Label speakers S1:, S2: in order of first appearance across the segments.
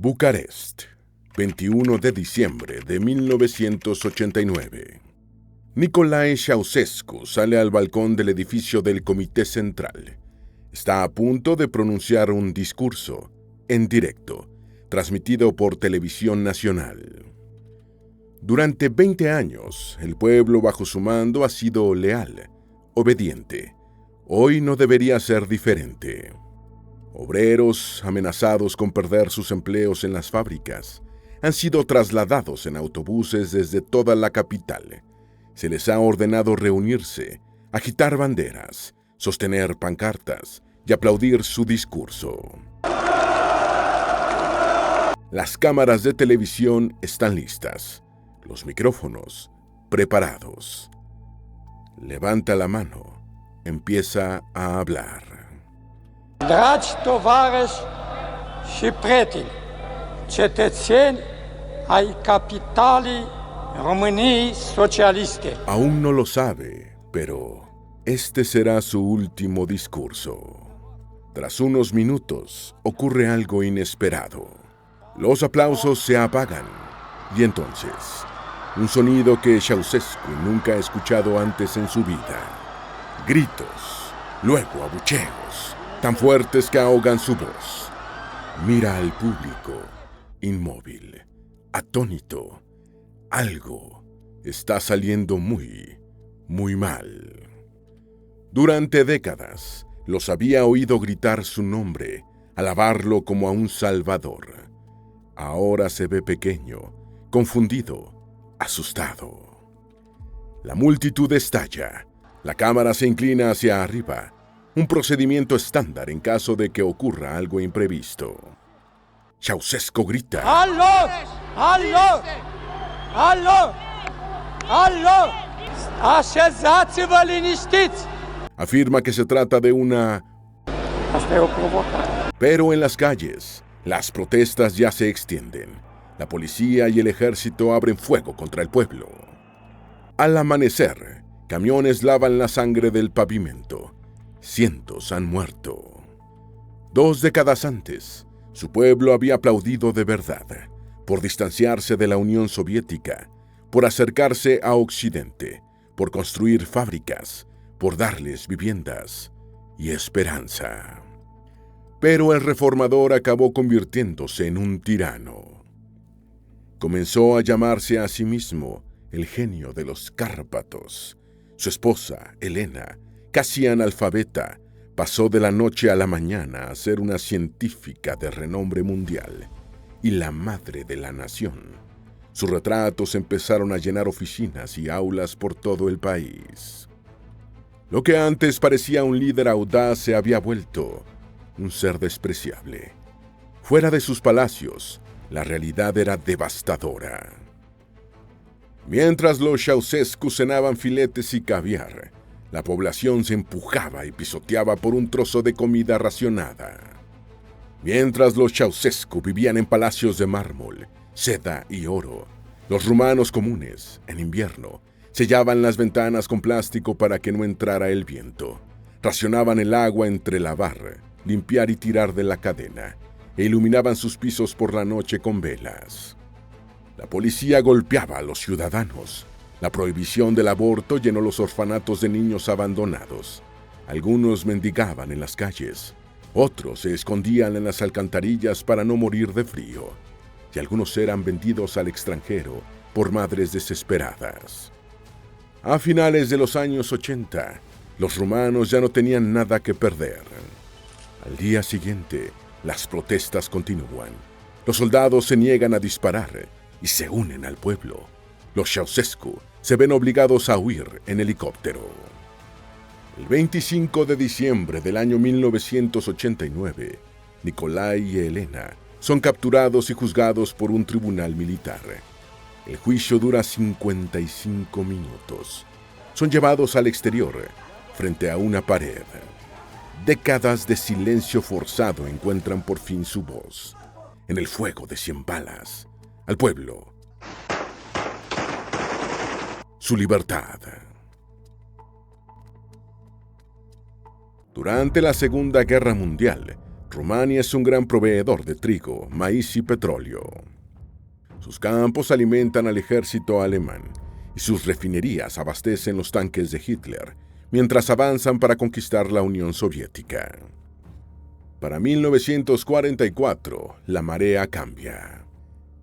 S1: Bucarest, 21 de diciembre de 1989. Nicolae Ceausescu sale al balcón del edificio del Comité Central. Está a punto de pronunciar un discurso, en directo, transmitido por Televisión Nacional. Durante 20 años, el pueblo bajo su mando ha sido leal, obediente. Hoy no debería ser diferente. Obreros, amenazados con perder sus empleos en las fábricas, han sido trasladados en autobuses desde toda la capital. Se les ha ordenado reunirse, agitar banderas, sostener pancartas y aplaudir su discurso. Las cámaras de televisión están listas, los micrófonos preparados. Levanta la mano, empieza a hablar.
S2: Dragi tovarăși și prieteni, cetățeni ai capitalei României socialiste.
S1: Aún no lo sabe, pero este será su último discurso. Tras unos minutos, ocurre algo inesperado. Los aplausos se apagan y entonces, un sonido que Ceausescu nunca ha escuchado antes en su vida. Gritos, luego abucheos, tan fuertes que ahogan su voz. Mira al público, inmóvil, atónito. Algo está saliendo muy mal. Durante décadas, los había oído gritar su nombre, alabarlo como a un salvador. Ahora se ve pequeño, confundido, asustado. La multitud estalla. La cámara se inclina hacia arriba. Un procedimiento estándar en caso de que ocurra algo imprevisto. Ceausescu grita.
S2: Alo! Alo! Alo! Alo! Așezați-vă liniștiți!
S1: Afirma que se trata de una...
S2: Asta e o provocare.
S1: Pero en las calles, las protestas ya se extienden. La policía y el ejército abren fuego contra el pueblo. Al amanecer, camiones lavan la sangre del pavimento. Cientos han muerto. 2 décadas antes, su pueblo había aplaudido de verdad, por distanciarse de la Unión Soviética, por acercarse a Occidente, por construir fábricas, por darles viviendas y esperanza. Pero el reformador acabó convirtiéndose en un tirano. Comenzó a llamarse a sí mismo el genio de los Cárpatos. Su esposa, Elena, casi analfabeta, pasó de la noche a la mañana a ser una científica de renombre mundial y la madre de la nación. Sus retratos empezaron a llenar oficinas y aulas por todo el país. Lo que antes parecía un líder audaz se había vuelto un ser despreciable. Fuera de sus palacios, la realidad era devastadora. Mientras los Ceausescu cenaban filetes y caviar, la población se empujaba y pisoteaba por un trozo de comida racionada. Mientras los Ceausescu vivían en palacios de mármol, seda y oro, los rumanos comunes, en invierno, sellaban las ventanas con plástico para que no entrara el viento. Racionaban el agua entre lavar, limpiar y tirar de la cadena, e iluminaban sus pisos por la noche con velas. La policía golpeaba a los ciudadanos. La prohibición del aborto llenó los orfanatos de niños abandonados. Algunos mendigaban en las calles, otros se escondían en las alcantarillas para no morir de frío, y algunos eran vendidos al extranjero por madres desesperadas. A finales de los años 80, los rumanos ya no tenían nada que perder. Al día siguiente, las protestas continúan. Los soldados se niegan a disparar y se unen al pueblo. Los Ceausescu se ven obligados a huir en helicóptero. El 25 de diciembre del año 1989, Nicolae y Elena son capturados y juzgados por un tribunal militar. El juicio dura 55 minutos. Son llevados al exterior, frente a una pared. Décadas de silencio forzado encuentran por fin su voz. En el fuego de 100 balas, al pueblo. Su libertad. Durante la Segunda Guerra Mundial, Rumania es un gran proveedor de trigo, maíz y petróleo. Sus campos alimentan al ejército alemán y sus refinerías abastecen los tanques de Hitler, mientras avanzan para conquistar la Unión Soviética. Para 1944, la marea cambia.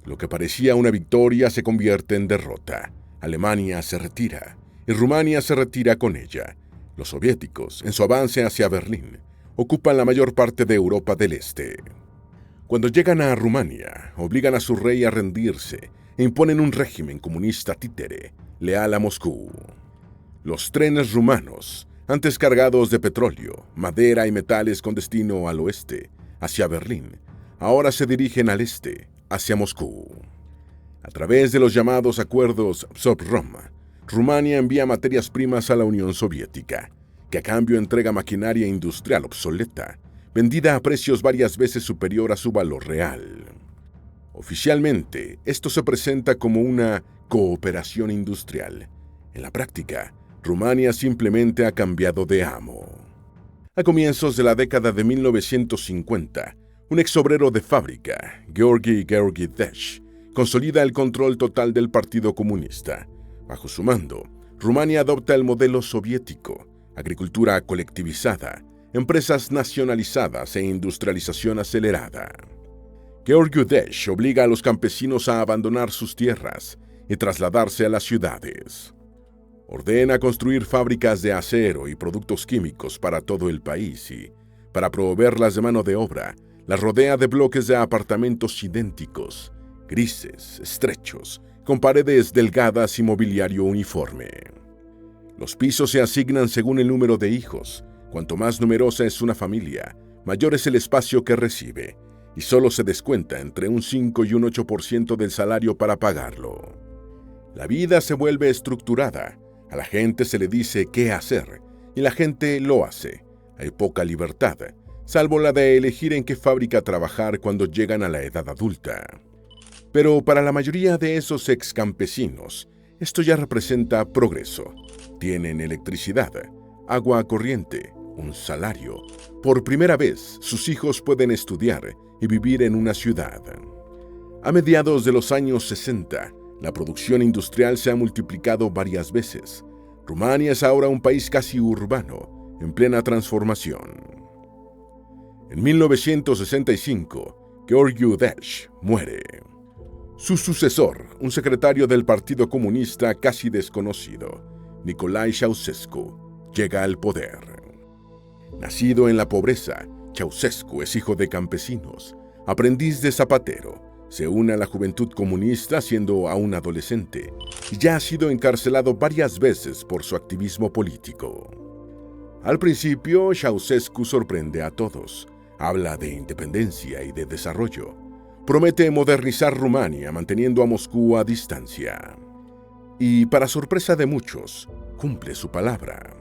S1: Lo que parecía una victoria se convierte en derrota. Alemania se retira, y Rumania se retira con ella. Los soviéticos, en su avance hacia Berlín, ocupan la mayor parte de Europa del Este. Cuando llegan a Rumania, obligan a su rey a rendirse e imponen un régimen comunista títere, leal a Moscú. Los trenes rumanos, antes cargados de petróleo, madera y metales con destino al oeste, hacia Berlín, ahora se dirigen al este, hacia Moscú. A través de los llamados acuerdos Sovrom, Rumania envía materias primas a la Unión Soviética, que a cambio entrega maquinaria industrial obsoleta, vendida a precios varias veces superior a su valor real. Oficialmente, esto se presenta como una cooperación industrial. En la práctica, Rumania simplemente ha cambiado de amo. A comienzos de la década de 1950, un exobrero de fábrica, Georgi Georgievič, consolida el control total del Partido Comunista. Bajo su mando, Rumania adopta el modelo soviético: agricultura colectivizada, empresas nacionalizadas e industrialización acelerada. Georgievič obliga a los campesinos a abandonar sus tierras y trasladarse a las ciudades. Ordena construir fábricas de acero y productos químicos para todo el país y, para proveerlas de mano de obra, las rodea de bloques de apartamentos idénticos, grises, estrechos, con paredes delgadas y mobiliario uniforme. Los pisos se asignan según el número de hijos. Cuanto más numerosa es una familia, mayor es el espacio que recibe, y solo se descuenta entre un 5 y un 8% del salario para pagarlo. La vida se vuelve estructurada. A la gente se le dice qué hacer, y la gente lo hace. Hay poca libertad, salvo la de elegir en qué fábrica trabajar cuando llegan a la edad adulta. Pero para la mayoría de esos ex campesinos, esto ya representa progreso. Tienen electricidad, agua corriente, un salario. Por primera vez, sus hijos pueden estudiar y vivir en una ciudad. A mediados de los años 60, la producción industrial se ha multiplicado varias veces. Rumania es ahora un país casi urbano, en plena transformación. En 1965, Georgievič muere. Su sucesor, un secretario del Partido Comunista casi desconocido, Nicolae Ceausescu, llega al poder. Nacido en la pobreza, Ceausescu es hijo de campesinos, aprendiz de zapatero. Se une a la juventud comunista siendo aún adolescente y ya ha sido encarcelado varias veces por su activismo político. Al principio, Ceausescu sorprende a todos. Habla de independencia y de desarrollo. Promete modernizar Rumania manteniendo a Moscú a distancia. Y, para sorpresa de muchos, cumple su palabra.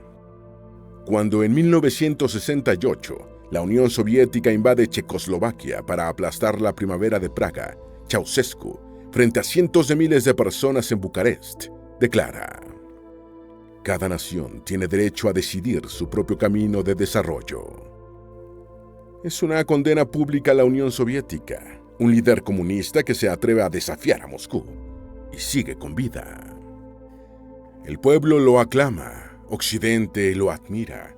S1: Cuando en 1968 la Unión Soviética invade Checoslovaquia para aplastar la Primavera de Praga, Ceausescu, frente a cientos de miles de personas en Bucarest, declara: cada nación tiene derecho a decidir su propio camino de desarrollo. Es una condena pública a la Unión Soviética, un líder comunista que se atreve a desafiar a Moscú y sigue con vida. El pueblo lo aclama, Occidente lo admira.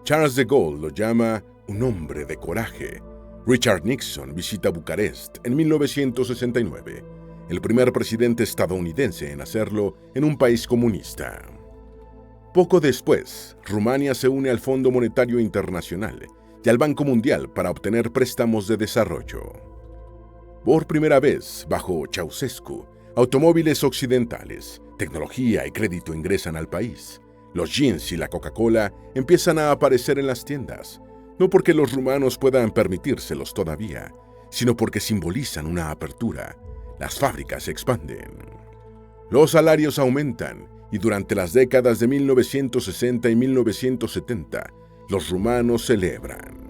S1: Charles de Gaulle lo llama un hombre de coraje. Richard Nixon visita Bucarest en 1969, el primer presidente estadounidense en hacerlo en un país comunista. Poco después, Rumania se une al Fondo Monetario Internacional y al Banco Mundial para obtener préstamos de desarrollo. Por primera vez, bajo Ceausescu, automóviles occidentales, tecnología y crédito ingresan al país. Los jeans y la Coca-Cola empiezan a aparecer en las tiendas, no porque los rumanos puedan permitírselos todavía, sino porque simbolizan una apertura. Las fábricas se expanden. Los salarios aumentan y durante las décadas de 1960 y 1970, los rumanos celebran.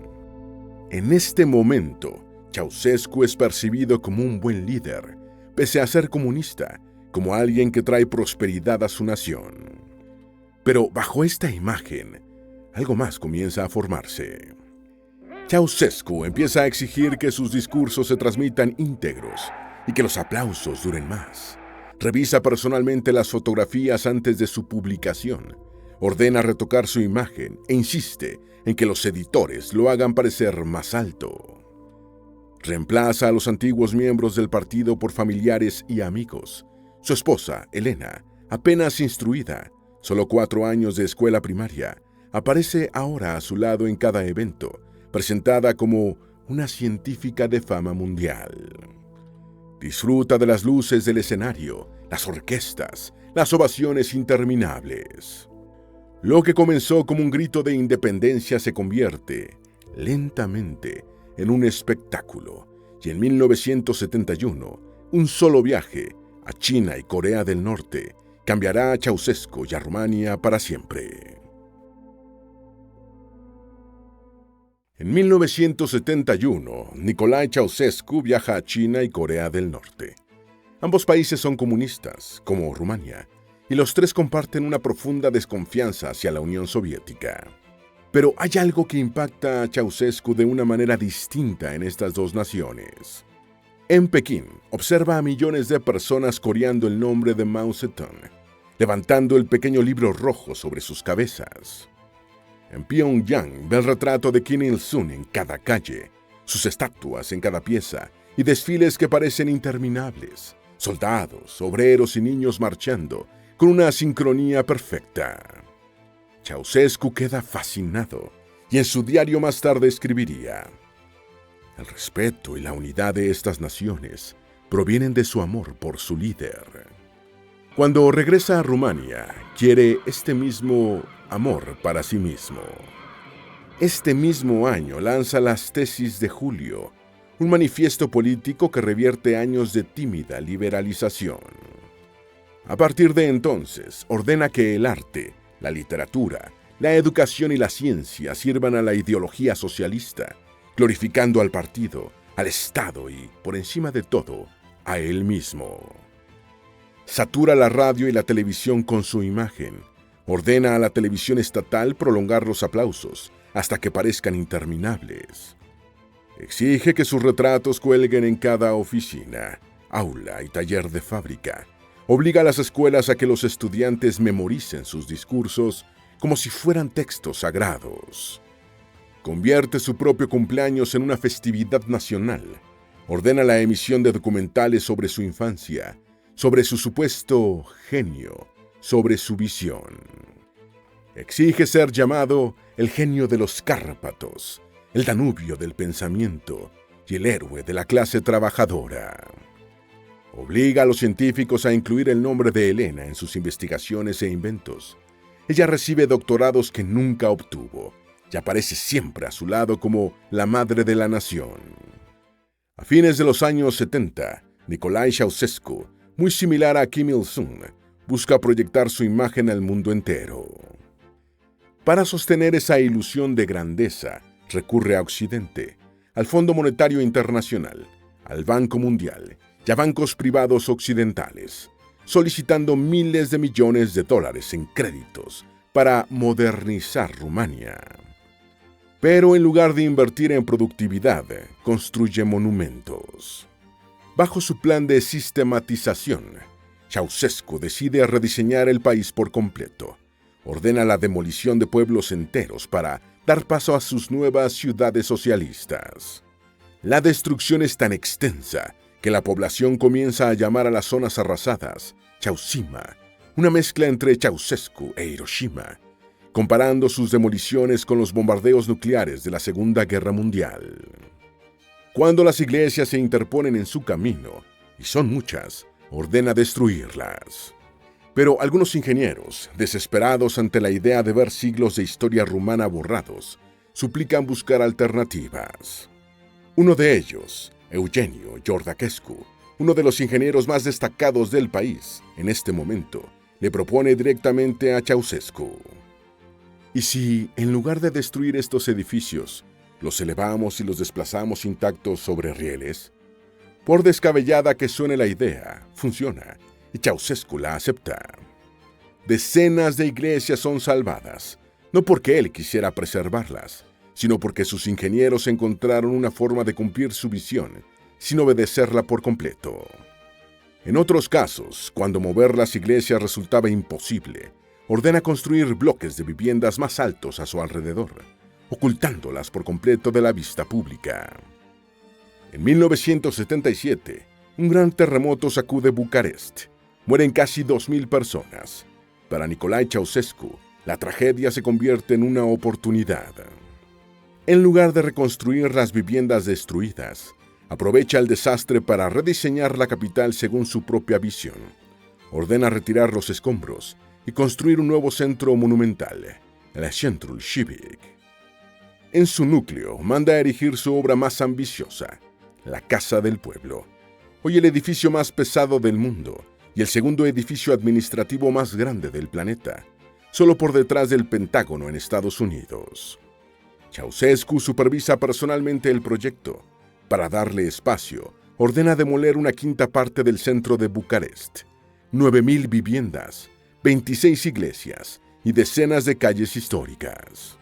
S1: En este momento, Ceausescu es percibido como un buen líder, pese a ser comunista, como alguien que trae prosperidad a su nación. Pero bajo esta imagen, algo más comienza a formarse. Ceausescu empieza a exigir que sus discursos se transmitan íntegros y que los aplausos duren más. Revisa personalmente las fotografías antes de su publicación. Ordena retocar su imagen e insiste en que los editores lo hagan parecer más alto. Reemplaza a los antiguos miembros del partido por familiares y amigos. Su esposa, Elena, apenas instruida, solo 4 años de escuela primaria, aparece ahora a su lado en cada evento, presentada como una científica de fama mundial. Disfruta de las luces del escenario, las orquestas, las ovaciones interminables. Lo que comenzó como un grito de independencia se convierte, lentamente, en un espectáculo, y en 1971, un solo viaje a China y Corea del Norte cambiará a Ceausescu y a Rumania para siempre. En 1971, Nicolae Ceausescu viaja a China y Corea del Norte. Ambos países son comunistas, como Rumania, y los tres comparten una profunda desconfianza hacia la Unión Soviética. Pero hay algo que impacta a Ceausescu de una manera distinta en estas dos naciones. En Pekín, observa a millones de personas coreando el nombre de Mao Zedong, levantando el pequeño libro rojo sobre sus cabezas. En Pyongyang ve el retrato de Kim Il-sung en cada calle, sus estatuas en cada pieza y desfiles que parecen interminables, soldados, obreros y niños marchando con una sincronía perfecta. Ceausescu queda fascinado y en su diario más tarde escribiría: el respeto y la unidad de estas naciones provienen de su amor por su líder. Cuando regresa a Rumania, quiere este mismo amor para sí mismo. Este mismo año lanza las Tesis de Julio, un manifiesto político que revierte años de tímida liberalización. A partir de entonces, ordena que el arte, la literatura, la educación y la ciencia sirvan a la ideología socialista, glorificando al partido, al Estado y, por encima de todo, a él mismo. Satura la radio y la televisión con su imagen. Ordena a la televisión estatal prolongar los aplausos hasta que parezcan interminables. Exige que sus retratos cuelguen en cada oficina, aula y taller de fábrica. Obliga a las escuelas a que los estudiantes memoricen sus discursos como si fueran textos sagrados. Convierte su propio cumpleaños en una festividad nacional. Ordena la emisión de documentales sobre su infancia, sobre su supuesto genio, sobre su visión. Exige ser llamado el genio de los Cárpatos, el Danubio del pensamiento y el héroe de la clase trabajadora. Obliga a los científicos a incluir el nombre de Elena en sus investigaciones e inventos. Ella recibe doctorados que nunca obtuvo y aparece siempre a su lado como la madre de la nación. A fines de los años 70, Nicolae Ceausescu, muy similar a Kim Il-sung, busca proyectar su imagen al mundo entero. Para sostener esa ilusión de grandeza, recurre a Occidente, al Fondo Monetario Internacional, al Banco Mundial y a bancos privados occidentales, solicitando miles de millones de dólares en créditos para modernizar Rumania. Pero en lugar de invertir en productividad, construye monumentos. Bajo su plan de sistematización, Ceausescu decide rediseñar el país por completo. Ordena la demolición de pueblos enteros para dar paso a sus nuevas ciudades socialistas. La destrucción es tan extensa que la población comienza a llamar a las zonas arrasadas Ceausima, una mezcla entre Ceausescu e Hiroshima, comparando sus demoliciones con los bombardeos nucleares de la Segunda Guerra Mundial. Cuando las iglesias se interponen en su camino, y son muchas, ordena destruirlas. Pero algunos ingenieros, desesperados ante la idea de ver siglos de historia rumana borrados, suplican buscar alternativas. Uno de ellos, Eugenio Iordachescu, uno de los ingenieros más destacados del país, en este momento, le propone directamente a Ceausescu: ¿y si, en lugar de destruir estos edificios, los elevamos y los desplazamos intactos sobre rieles? Por descabellada que suene la idea, funciona, y Ceausescu la acepta. Decenas de iglesias son salvadas, no porque él quisiera preservarlas, sino porque sus ingenieros encontraron una forma de cumplir su visión sin obedecerla por completo. En otros casos, cuando mover las iglesias resultaba imposible, ordena construir bloques de viviendas más altos a su alrededor, ocultándolas por completo de la vista pública. En 1977, un gran terremoto sacude Bucarest. Mueren casi 2.000 personas. Para Nicolae Ceausescu, la tragedia se convierte en una oportunidad. En lugar de reconstruir las viviendas destruidas, aprovecha el desastre para rediseñar la capital según su propia visión. Ordena retirar los escombros y construir un nuevo centro monumental, el Centrul Civic. En su núcleo, manda a erigir su obra más ambiciosa, la Casa del Pueblo, hoy el edificio más pesado del mundo y el segundo edificio administrativo más grande del planeta, solo por detrás del Pentágono en Estados Unidos. Ceausescu supervisa personalmente el proyecto. Para darle espacio, ordena demoler una quinta parte del centro de Bucarest, 9.000 viviendas, 26 iglesias y decenas de calles históricas.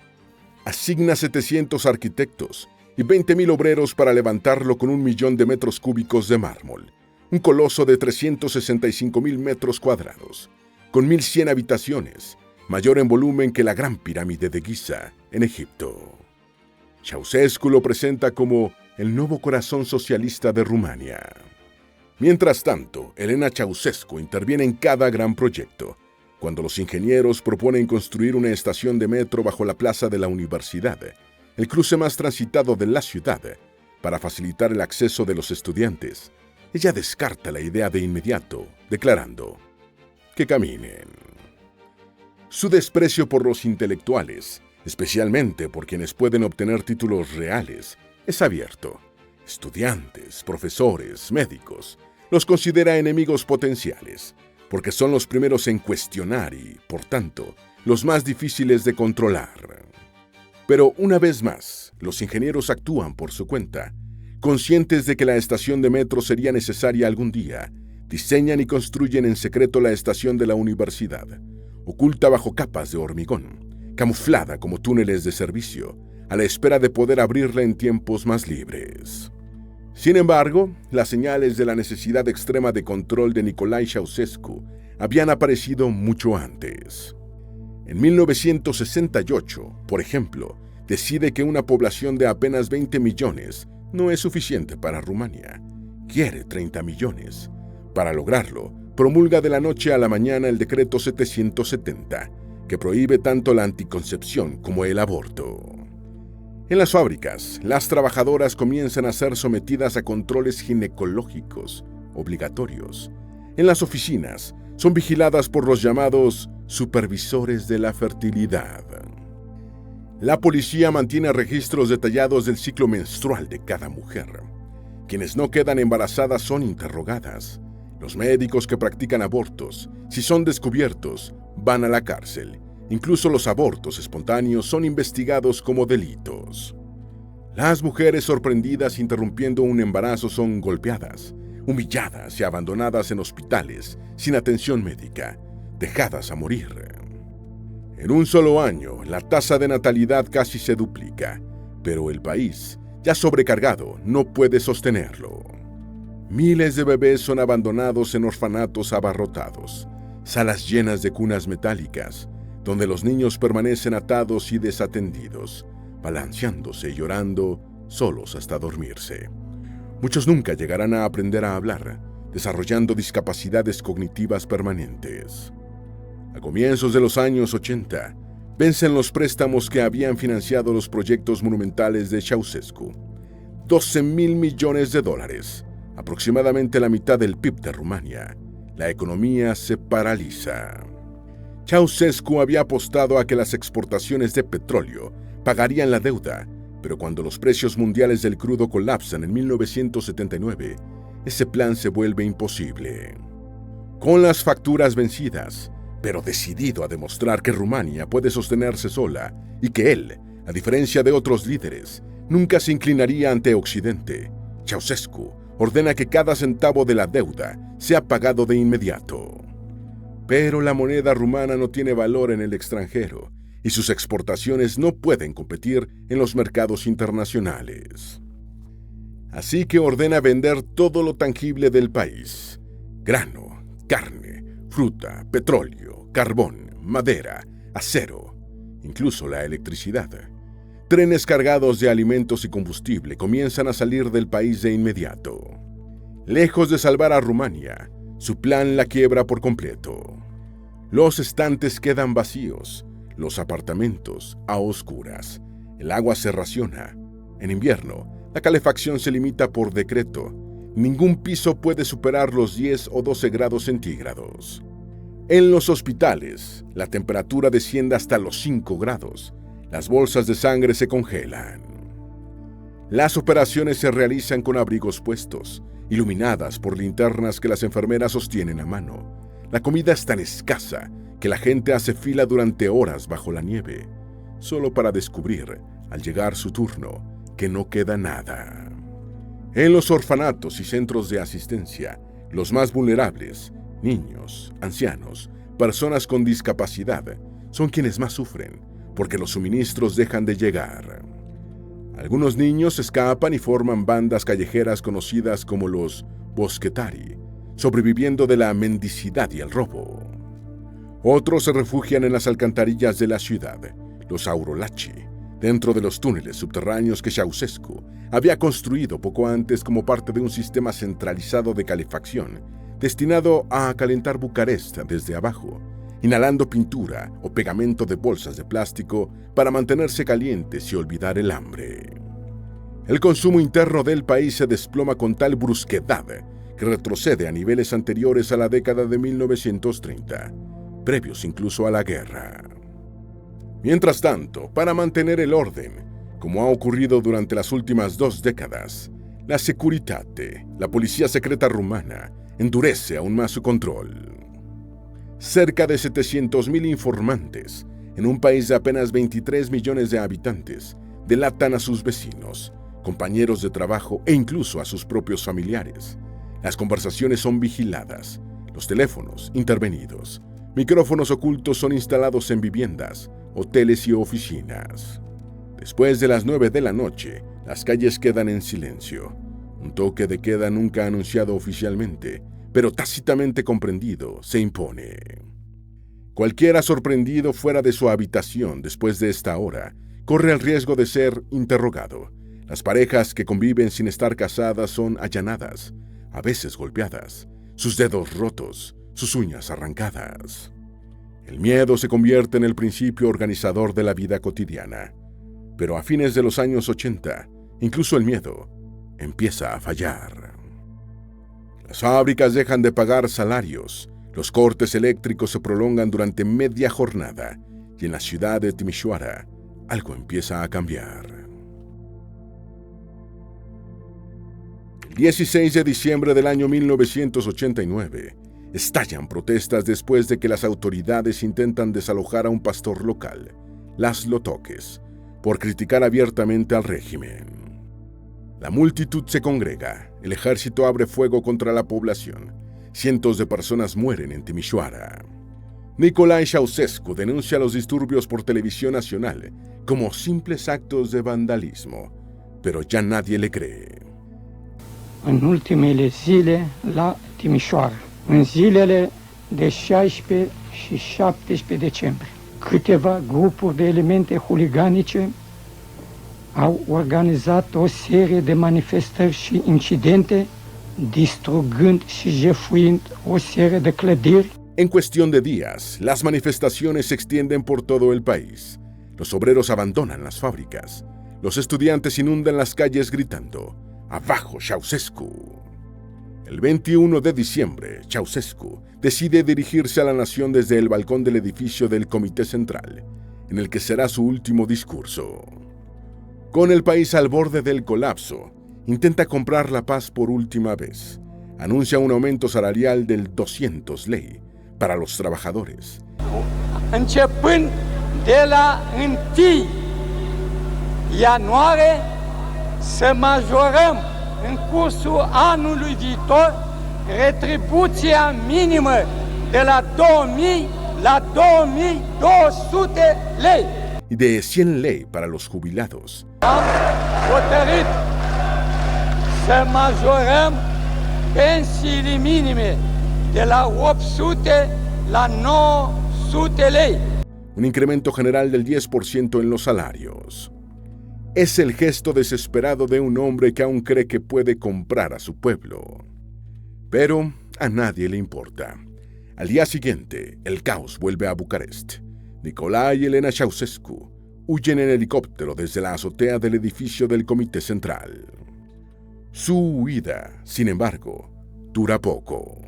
S1: Asigna 700 arquitectos y 20.000 obreros para levantarlo con 1.000.000 de metros cúbicos de mármol, un coloso de 365.000 metros cuadrados, con 1.100 habitaciones, mayor en volumen que la Gran Pirámide de Giza, en Egipto. Ceausescu lo presenta como el nuevo corazón socialista de Rumania. Mientras tanto, Elena Ceausescu interviene en cada gran proyecto. Cuando los ingenieros proponen construir una estación de metro bajo la plaza de la universidad, el cruce más transitado de la ciudad, para facilitar el acceso de los estudiantes, ella descarta la idea de inmediato, declarando: que caminen. Su desprecio por los intelectuales, especialmente por quienes pueden obtener títulos reales, es abierto. Estudiantes, profesores, médicos, los considera enemigos potenciales, porque son los primeros en cuestionar y, por tanto, los más difíciles de controlar. Pero una vez más, los ingenieros actúan por su cuenta. Conscientes de que la estación de metro sería necesaria algún día, diseñan y construyen en secreto la estación de la universidad, oculta bajo capas de hormigón, camuflada como túneles de servicio, a la espera de poder abrirla en tiempos más libres. Sin embargo, las señales de la necesidad extrema de control de Nicolae Ceausescu habían aparecido mucho antes. En 1968, por ejemplo, decide que una población de apenas 20 millones no es suficiente para Rumania. Quiere 30 millones. Para lograrlo, promulga de la noche a la mañana el decreto 770, que prohíbe tanto la anticoncepción como el aborto. En las fábricas, las trabajadoras comienzan a ser sometidas a controles ginecológicos obligatorios. En las oficinas, son vigiladas por los llamados supervisores de la fertilidad. La policía mantiene registros detallados del ciclo menstrual de cada mujer. Quienes no quedan embarazadas son interrogadas. Los médicos que practican abortos, si son descubiertos, van a la cárcel. Incluso los abortos espontáneos son investigados como delitos. Las mujeres sorprendidas interrumpiendo un embarazo son golpeadas, humilladas y abandonadas en hospitales sin atención médica, dejadas a morir. En un solo año, la tasa de natalidad casi se duplica, pero el país, ya sobrecargado, no puede sostenerlo. Miles de bebés son abandonados en orfanatos abarrotados, salas llenas de cunas metálicas, donde los niños permanecen atados y desatendidos, balanceándose y llorando, solos hasta dormirse. Muchos nunca llegarán a aprender a hablar, desarrollando discapacidades cognitivas permanentes. A comienzos de los años 80, vencen los préstamos que habían financiado los proyectos monumentales de Ceausescu. 12.000 millones de dólares, aproximadamente la mitad del PIB de Rumania. La economía se paraliza. Ceausescu había apostado a que las exportaciones de petróleo pagarían la deuda, pero cuando los precios mundiales del crudo colapsan en 1979, ese plan se vuelve imposible. Con las facturas vencidas, pero decidido a demostrar que Rumania puede sostenerse sola y que él, a diferencia de otros líderes, nunca se inclinaría ante Occidente, Ceausescu ordena que cada centavo de la deuda sea pagado de inmediato. Pero la moneda rumana no tiene valor en el extranjero. y sus exportaciones no pueden competir en los mercados internacionales. Así que ordena vender todo lo tangible del país: grano, carne, fruta, petróleo, carbón, madera, acero, incluso la electricidad. Trenes cargados de alimentos y combustible comienzan a salir del país de inmediato. Lejos de salvar a Rumania, su plan la quiebra por completo. Los estantes quedan vacíos, los apartamentos a oscuras, el agua se raciona. En invierno, la calefacción se limita por decreto. Ningún piso puede superar los 10 o 12 grados centígrados. En los hospitales, la temperatura desciende hasta los 5 grados. Las bolsas de sangre se congelan. Las operaciones se realizan con abrigos puestos, iluminadas por linternas que las enfermeras sostienen a mano. La comida es tan escasa que la gente hace fila durante horas bajo la nieve, solo para descubrir, al llegar su turno, que no queda nada. En los orfanatos y centros de asistencia, los más vulnerables, niños, ancianos, personas con discapacidad, son quienes más sufren, porque los suministros dejan de llegar. Algunos niños escapan y forman bandas callejeras conocidas como los bosketari, sobreviviendo de la mendicidad y el robo. Otros se refugian en las alcantarillas de la ciudad, los aurolachi, dentro de los túneles subterráneos que Ceausescu había construido poco antes como parte de un sistema centralizado de calefacción destinado a calentar Bucarest desde abajo, inhalando pintura o pegamento de bolsas de plástico para mantenerse calientes y olvidar el hambre. El consumo interno del país se desploma con tal brusquedad que retrocede a niveles anteriores a la década de 1930, previos incluso a la guerra. Mientras tanto, para mantener el orden, como ha ocurrido durante las últimas 2 décadas, la Securitate, la policía secreta rumana, endurece aún más su control. Cerca de 700.000 informantes, en un país de apenas 23 millones de habitantes, delatan a sus vecinos, compañeros de trabajo e incluso a sus propios familiares. Las conversaciones son vigiladas, los teléfonos intervenidos, micrófonos ocultos son instalados en viviendas, hoteles y oficinas. Después de las 9 de la noche, las calles quedan en silencio. Un toque de queda nunca anunciado oficialmente, pero tácitamente comprendido, se impone. Cualquiera sorprendido fuera de su habitación después de esta hora corre el riesgo de ser interrogado. Las parejas que conviven sin estar casadas son allanadas, a veces golpeadas, sus dedos rotos, sus uñas arrancadas. El miedo se convierte en el principio organizador de la vida cotidiana. Pero a fines de los años 80, incluso el miedo empieza a fallar. Las fábricas dejan de pagar salarios, los cortes eléctricos se prolongan durante media jornada y en la ciudad de Timișoara algo empieza a cambiar. El 16 de diciembre del año 1989, estallan protestas después de que las autoridades intentan desalojar a un pastor local, Laszlo Tokes, por criticar abiertamente al régimen. La multitud se congrega, el ejército abre fuego contra la población, cientos de personas mueren en Timișoara. Nicolae Ceausescu denuncia los disturbios por televisión nacional como simples actos de vandalismo, pero ya nadie le cree.
S2: În ultimele zile la Timișoara, în zilele de 16 și 17 decembrie, câteva grupuri de elemente huliganice au organizat o serie de manifestări și incidente, distrugând și jefuind o serie de clădiri.
S1: En cuestión de días, las manifestaciones se extienden por todo el país. Los obreros abandonan las fábricas. Los estudiantes inundan las calles gritando: ¡Abajo Ceausescu! El 21 de diciembre, Ceausescu decide dirigirse a la nación desde el balcón del edificio del Comité Central, en el que será su último discurso. Con el país al borde del colapso, intenta comprar la paz por última vez. Anuncia un aumento salarial del 200 lei para los trabajadores.
S2: Începând de la 1 ianuarie să majorăm în cursul anului viitor retribuția minimă de la 2.000 la 2200 lei.
S1: Y de 100 lei para los jubilados.
S2: Am hotărât să majorăm pensiile minime de la 800 la 900 lei.
S1: Un incremento general del 10% en los salarios. Es el gesto desesperado de un hombre que aún cree que puede comprar a su pueblo. Pero a nadie le importa. Al día siguiente, el caos vuelve a Bucarest. Nicolae y Elena Ceausescu huyen en helicóptero desde la azotea del edificio del Comité Central. Su huida, sin embargo, dura poco.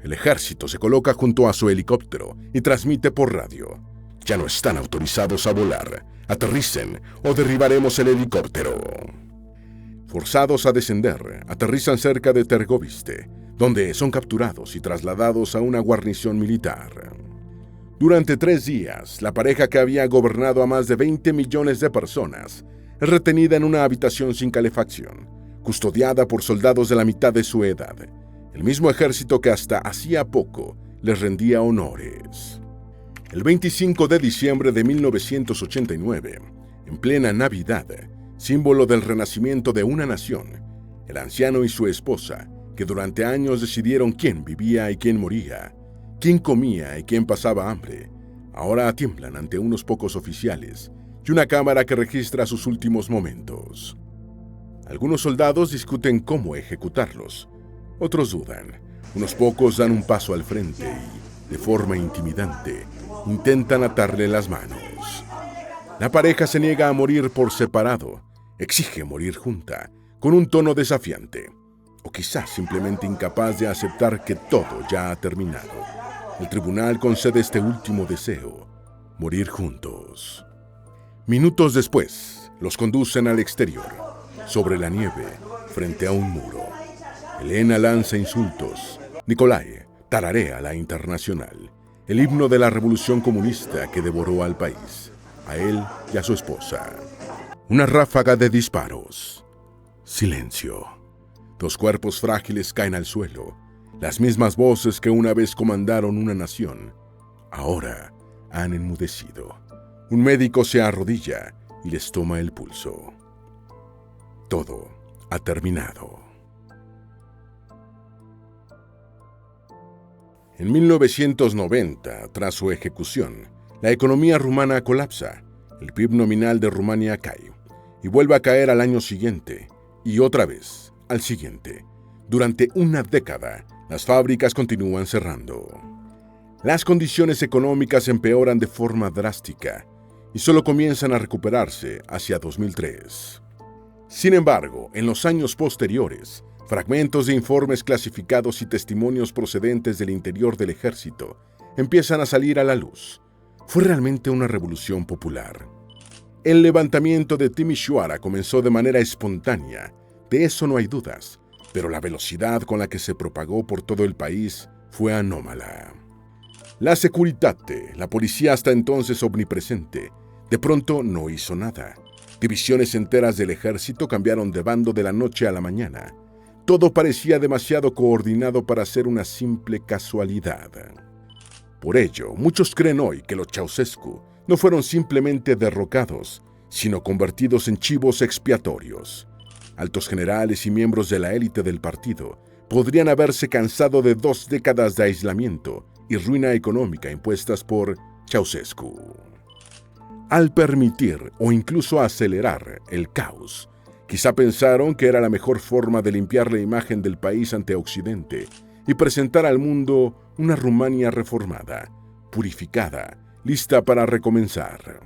S1: El ejército se coloca junto a su helicóptero y transmite por radio: ya no están autorizados a volar, aterricen o derribaremos el helicóptero. Forzados a descender, aterrizan cerca de Târgoviște, donde son capturados y trasladados a una guarnición militar. Durante 3 días, la pareja que había gobernado a más de 20 millones de personas es retenida en una habitación sin calefacción, custodiada por soldados de la mitad de su edad, el mismo ejército que hasta hacía poco les rendía honores. El 25 de diciembre de 1989, en plena Navidad, símbolo del renacimiento de una nación, el anciano y su esposa, que durante años decidieron quién vivía y quién moría, quién comía y quién pasaba hambre, ahora tiemblan ante unos pocos oficiales y una cámara que registra sus últimos momentos. Algunos soldados discuten cómo ejecutarlos, otros dudan, unos pocos dan un paso al frente y, de forma intimidante, intentan atarle las manos. La pareja se niega a morir por separado, exige morir junta, con un tono desafiante, o quizás simplemente incapaz de aceptar que todo ya ha terminado. El tribunal concede este último deseo: morir juntos. Minutos después, los conducen al exterior, sobre la nieve, frente a un muro. Elena lanza insultos. Nicolae tararea la Internacional, el himno de la revolución comunista que devoró al país, a él y a su esposa. Una ráfaga de disparos. Silencio. 2 cuerpos frágiles caen al suelo. Las mismas voces que una vez comandaron una nación, ahora han enmudecido. Un médico se arrodilla y les toma el pulso. Todo ha terminado. En 1990, tras su ejecución, la economía rumana colapsa, el PIB nominal de Rumania cae, y vuelve a caer al año siguiente, y otra vez al siguiente. Durante una década, las fábricas continúan cerrando. Las condiciones económicas empeoran de forma drástica y solo comienzan a recuperarse hacia 2003. Sin embargo, en los años posteriores, fragmentos de informes clasificados y testimonios procedentes del interior del ejército empiezan a salir a la luz. Fue realmente una revolución popular. El levantamiento de Timișoara comenzó de manera espontánea, de eso no hay dudas, pero la velocidad con la que se propagó por todo el país fue anómala. La Securitate, la policía hasta entonces omnipresente, de pronto no hizo nada. Divisiones enteras del ejército cambiaron de bando de la noche a la mañana. Todo parecía demasiado coordinado para ser una simple casualidad. Por ello, muchos creen hoy que los Ceausescu no fueron simplemente derrocados, sino convertidos en chivos expiatorios. Altos generales y miembros de la élite del partido podrían haberse cansado de 2 décadas de aislamiento y ruina económica impuestas por Ceausescu. Al permitir o incluso acelerar el caos, quizá pensaron que era la mejor forma de limpiar la imagen del país ante Occidente y presentar al mundo una Rumania reformada, purificada, lista para recomenzar.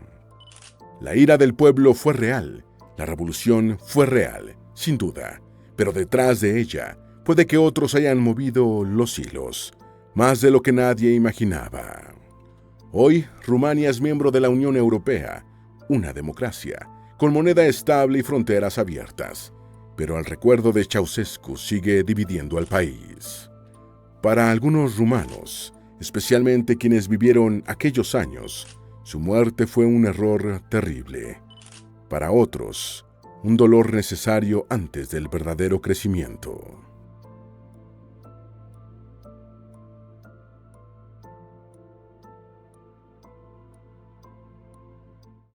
S1: La ira del pueblo fue real, la revolución fue real, sin duda, pero detrás de ella puede que otros hayan movido los hilos, más de lo que nadie imaginaba. Hoy, Rumania es miembro de la Unión Europea, una democracia, con moneda estable y fronteras abiertas, pero el recuerdo de Ceausescu sigue dividiendo al país. Para algunos rumanos, especialmente quienes vivieron aquellos años, su muerte fue un error terrible. Para otros, un dolor necesario antes del verdadero crecimiento.